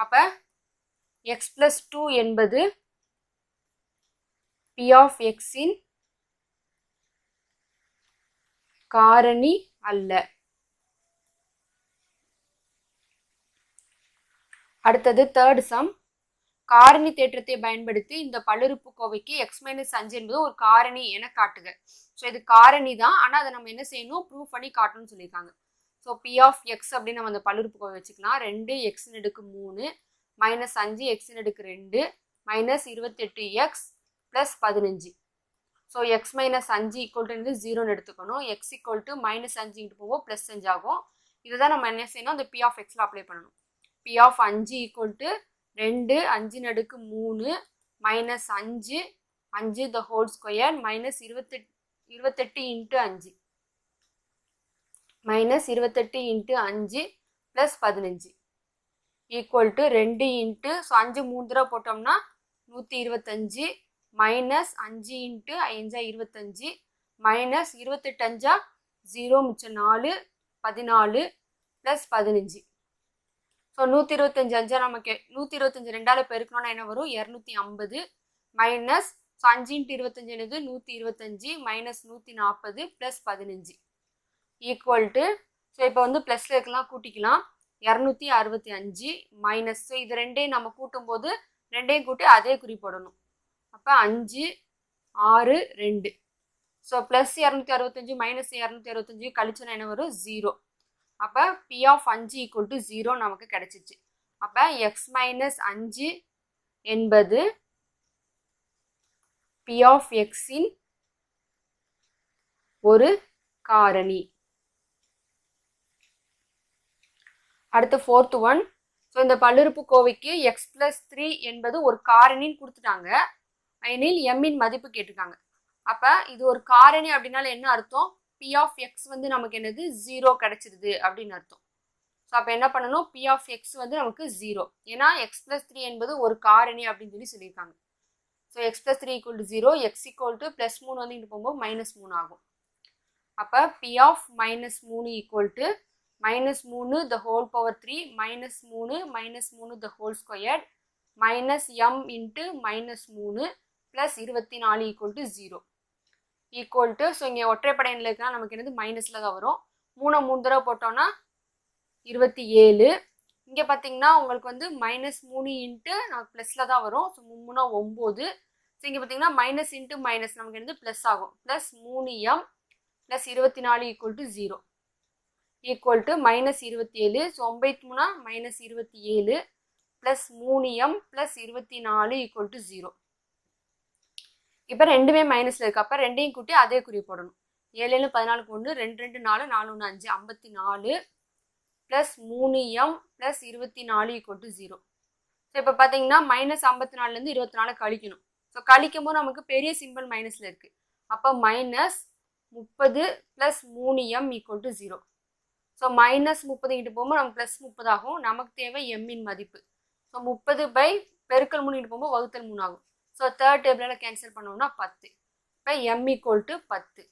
அப்போ X plus 2 என்பது P of எக்ஸின் காரணி அல்ல. அடுத்தது தேர்ட் சம். காரணி தேற்றத்தை பயன்படுத்தி இந்த பல்லுறுப்புக்கோவைக்கு எக்ஸ் மைனஸ் 5 என்பது ஒரு காரணி என காட்டுக. ஸோ இது காரணி தான், ஆனால் அதை நம்ம என்ன செய்யணும், ப்ரூவ் பண்ணி காட்டணும்னு சொல்லியிருக்காங்க. ஸோ பி ஆஃப் எக்ஸ் அப்படின்னு நம்ம அந்த பல்லுறுப்புக்கோவை வச்சுக்கலாம். 2 எக்ஸின் அடுக்கு 3 மைனஸ் 5 எக்ஸின் அடுக்கு 2 minus 28 x plus 15. So x minus 5 equal to 0ன்னு எடுத்துக்கணும். எக்ஸ் ஈக்குவல் டு மைனஸ் 5 இங்கிட்டு போவோம் ப்ளஸ் 5 ஆகும். இதை தான் நம்ம என்ன செய்யணும், அந்த பி ஆஃப் எக்ஸில் அப்ளை பண்ணணும். பி ஆஃப் 5 ஈக்குவல் டு 2 5 அடுக்கு 3 minus 5 5 the whole square minus 28 into 5 minus 28 into 5 plus 15 equal to 2 into, so 5 3 தடவை போட்டோம்னா 125 மைனஸ் 5 இன்ட்டு 5 25 மைனஸ் 28 0 மிச்சம் 4 14 ப்ளஸ் 15. ஸோ 125 நமக்கு 125 2ஆல் பெருக்கணும்னா என்ன வரும், 250 மைனஸ் 5 இன்ட்டு 25 என்னது 125 minus 140 plus 15 equal to, so இப்போ வந்து ப்ளஸில் இருக்கலாம் கூட்டிக்கலாம், 265 மைனஸ், ஸோ இது ரெண்டையும் நம்ம கூட்டும்போது ரெண்டையும் கூட்டி அதே குறி போடணும். அப்போ 5 6 2. ஸோ ப்ளஸ் 265 மைனஸ் 265 கழிச்சோன்னா என்ன வரும், 0. அப்போ பி ஆஃப் 5 ஈக்குவல் டு 0 நமக்கு கிடைச்சிச்சு. அப்போ எக்ஸ் மைனஸ் 5 என்பது பி ஆஃப் எக்ஸின் ஒரு காரணி. அடுத்து ஃபோர்த் ஒன். ஸோ இந்த பல்லுறுப்புக்கோவைக்கு எக்ஸ் ப்ளஸ் 3 என்பது ஒரு காரணின்னு கொடுத்துட்டாங்க. எனில் எம்மின் மதிப்பு கேட்டிருக்காங்க. அப்போ இது ஒரு காரணி அப்படின்னால என்ன அர்த்தம், பி ஆஃப் எக்ஸ் வந்து நமக்கு என்னது 0 கிடைச்சிருது அப்படின்னு அர்த்தம். ஸோ அப்போ என்ன பண்ணணும், பி ஆஃப் எக்ஸ் வந்து நமக்கு 0, ஏன்னா எக்ஸ் ப்ளஸ் 3 என்பது ஒரு காரணி அப்படின்னு சொல்லியிருக்காங்க. So x plus 3 equal to 0, x equal to plus 3 வந்து இங்கே போகும்போது மைனஸ் 3 ஆகும். அப்போ p of minus 3 equal to minus 3 the whole power 3 minus 3 the whole square minus m into minus 3 plus 24 equal to 0 equal to, so இங்கே ஒற்றைப்படையில் இருக்குன்னா நமக்கு என்னது மைனஸில் தான் வரும். 3 தடவை போட்டோம்னா 27. இங்கே பார்த்தீங்கன்னா உங்களுக்கு வந்து மைனஸ் 3 இன்ட்டு நமக்கு ப்ளஸில் தான் வரும். ஸோ 3 9. ஸோ இங்கே பார்த்தீங்கன்னா மைனஸ் இன்ட்டு மைனஸ் நமக்கு என்னது ப்ளஸ் ஆகும். Plus 3m plus 24 equal to 0 equal to minus 27. So 9 minus 27 plus 3m plus 24 equal to 0. இப்போ ரெண்டுமே மைனஸில் இருக்குது. அப்போ ரெண்டையும் கூட்டி அதே குறி போடணும். 7 14 1 2 2 4 4 1 5 54 plus 3m plus 24 equal to 0. So இப்போ பார்த்தீங்கன்னா மைனஸ் 54லேருந்து 24 கழிக்கணும். ஸோ கழிக்கும் போது நமக்கு பெரிய சிம்பிள் மைனஸில் இருக்குது. அப்போ minus 30 plus 3m equal to 0. So minus 30 கிட்ட போகும்போது நமக்கு ப்ளஸ் 30 ஆகும். நமக்கு தேவை எம்மின் மதிப்பு. ஸோ 30 பை பெருக்கல் 3 கிட்ட போகும்போது வகுத்தல் 3 ஆகும். ஸோ தேர்ட் டேபிளில் கேன்சல் பண்ணோம்னா 10. இப்போ எம் ஈக்குவல் டு 10.